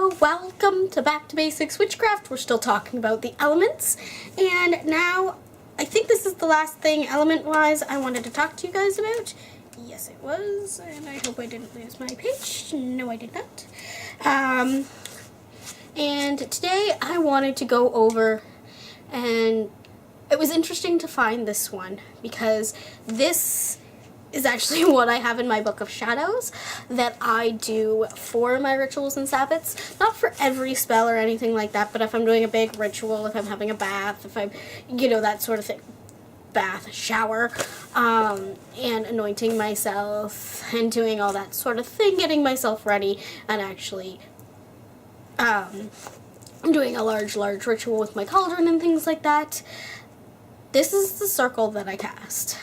Hello, welcome to Back to Basics Witchcraft. We're still talking about the elements, and now I think this is the last thing element-wise I wanted to talk to you guys about. Yes, it was, and I hope I didn't lose my page. No, I did not. And today I wanted to go over, and it was interesting to find this one because this is actually what I have in my Book of Shadows that I do for my rituals and Sabbats. Not for every spell or anything like that, but if I'm doing a big ritual, if I'm having a bath, if I'm, that sort of thing. Bath, shower, and anointing myself and doing all that sort of thing, getting myself ready, and actually I'm doing a large ritual with my cauldron and things like that. This is the circle that I cast.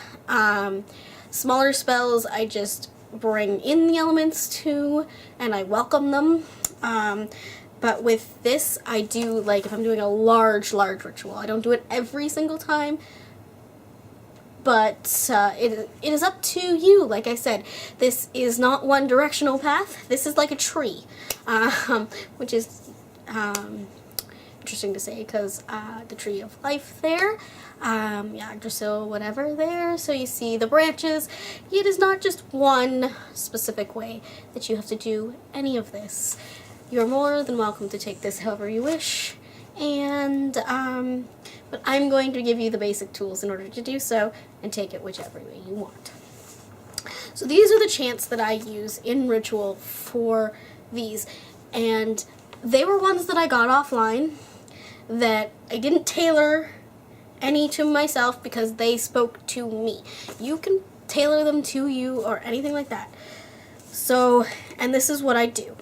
Smaller spells, I just bring in the elements to, and I welcome them. But with this, I do, like, if I'm doing a large ritual, I don't do it every single time. But it is up to you. Like I said, this is not one directional path. This is like a tree, which is interesting to say because the tree of life there, Yggdrasil, whatever there. So you see the branches. It is not just one specific way that you have to do any of this. You're more than welcome to take this however you wish. And but I'm going to give you the basic tools in order to do so, and take it whichever way you want. So these are the chants that I use in ritual for these, and they were ones that I got offline that I didn't tailor any to myself because they spoke to me. You can tailor them to you or anything like that. So, and this is what I do.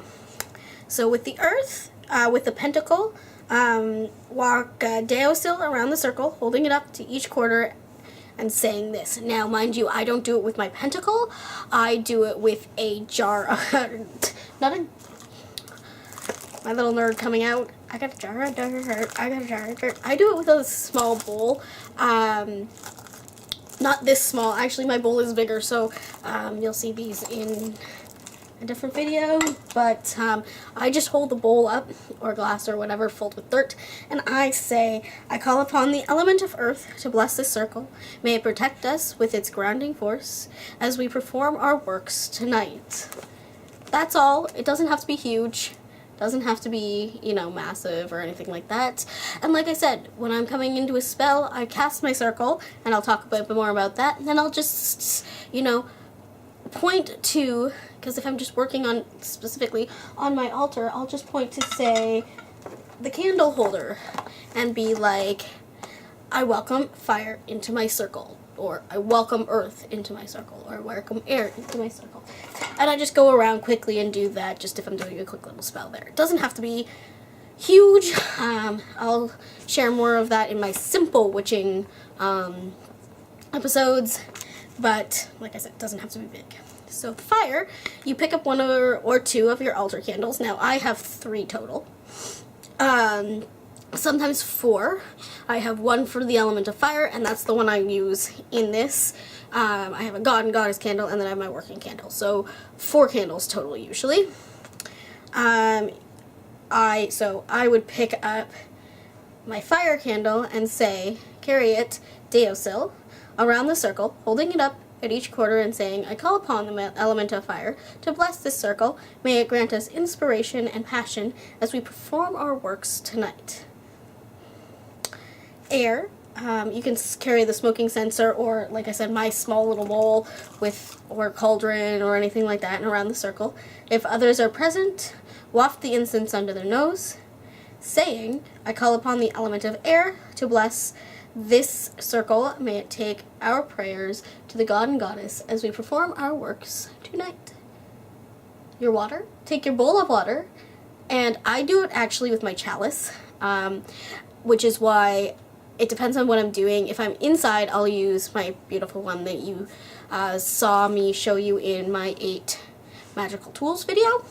So with the earth, with the pentacle, walk Deosil around the circle, holding it up to each quarter and saying this. Now, mind you, I don't do it with my pentacle. I do it with a jar of, my little nerd coming out. I got a jar of dirt. I got a jar of dirt. I do it with a small bowl. Not this small. Actually, my bowl is bigger, so you'll see these in a different video, but I just hold the bowl up, or glass or whatever, filled with dirt, and I say, I call upon the element of earth to bless this circle. May it protect us with its grounding force as we perform our works tonight. That's all. It doesn't have to be huge. It doesn't have to be, massive or anything like that. And like I said, when I'm coming into a spell, I cast my circle, and I'll talk a bit more about that, and then I'll just, point to, because if I'm just working on specifically on my altar, I'll just point to, say, the candle holder and be like, I welcome fire into my circle, or I welcome earth into my circle, or welcome air into my circle. And I just go around quickly and do that just if I'm doing a quick little spell there. It doesn't have to be huge. I'll share more of that in my simple witching episodes. But, like I said, it doesn't have to be big. So, fire, you pick up one or two of your altar candles. Now, I have 3 total. Sometimes 4. I have one for the element of fire, and that's the one I use in this. I have a god and goddess candle, and then I have my working candle. So, 4 candles total, usually. I would pick up my fire candle and say, carry it, Deosil, around the circle, holding it up at each quarter and saying, I call upon the element of fire to bless this circle. May it grant us inspiration and passion as we perform our works tonight. Air, you can carry the smoking censer, or, like I said, my small little bowl or cauldron or anything like that, and around the circle. If others are present, waft the incense under their nose, saying, I call upon the element of air to bless this circle. May it take our prayers to the god and goddess as we perform our works tonight. Your water, take your bowl of water, and I do it actually with my chalice, which is why it depends on what I'm doing. If I'm inside, I'll use my beautiful one that you saw me show you in my 8 magical tools video.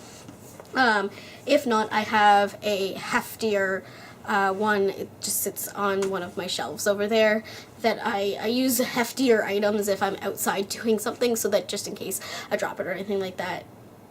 If not, I have a heftier one. It just sits on one of my shelves over there that I use heftier items if I'm outside doing something, so that just in case I drop it or anything like that,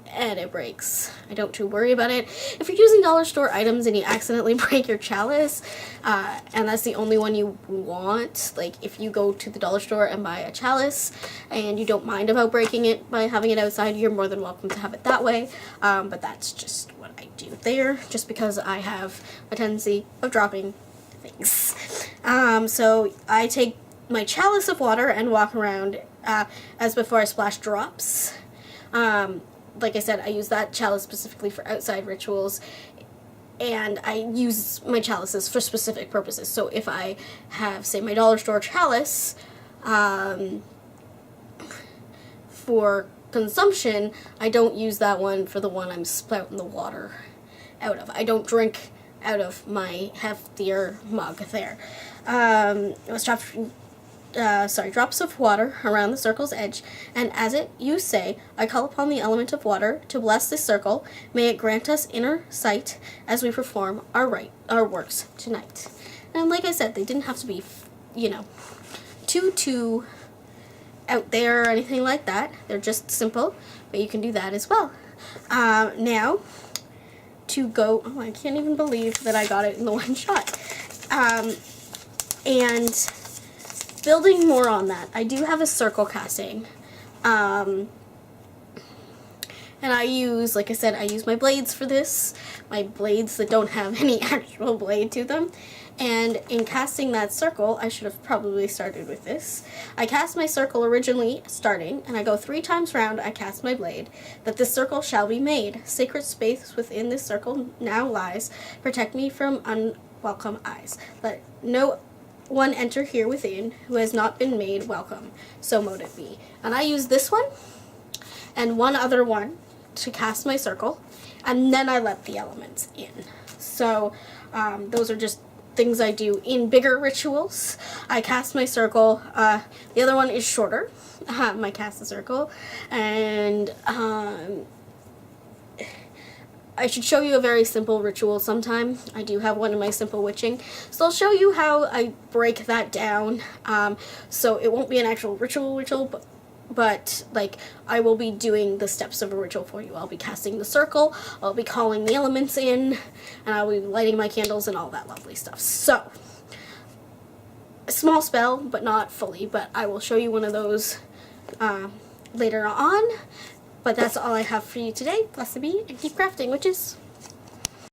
and it breaks. I don't too worry about it. If you're using dollar store items and you accidentally break your chalice, and that's the only one you want, like if you go to the dollar store and buy a chalice and you don't mind about breaking it by having it outside, you're more than welcome to have it that way. But that's just what I do there, just because I have a tendency of dropping things. So I take my chalice of water and walk around as before I splash drops. Like I said, I use that chalice specifically for outside rituals, and I use my chalices for specific purposes. So if I have, say, my dollar store chalice for consumption, I don't use that one for the one I'm spouting the water out of. I don't drink out of my heftier mug there. Let's drop drops of water around the circle's edge, and as you say, I call upon the element of water to bless this circle. May it grant us inner sight as we perform our works tonight. And like I said, they didn't have to be, too out there or anything like that. They're just simple, but you can do that as well. Now, to go, oh, I can't even believe that I got it in the one shot. And building more on that, I do have a circle casting, and I use, like I said, I use my blades for this, my blades that don't have any actual blade to them. And in casting that circle, I should have probably started with this. I cast my circle originally starting, and I go 3 times round. I cast my blade, that this circle shall be made. Sacred space within this circle now lies. Protect me from unwelcome eyes. Let no one enter here within who has not been made welcome. So mote it be. And I use this one and one other one to cast my circle, and then I let the elements in. So those are just things I do in bigger rituals. I cast my circle. The other one is shorter. My cast the circle, and I should show you a very simple ritual sometime. I do have one in my simple witching, so I'll show you how I break that down. So it won't be an actual ritual, but like I will be doing the steps of a ritual for you. I'll be casting the circle, I'll be calling the elements in, and I'll be lighting my candles and all that lovely stuff. So, a small spell, but not fully, but I will show you one of those later on. But that's all I have for you today. Blessed be, and keep crafting, witches.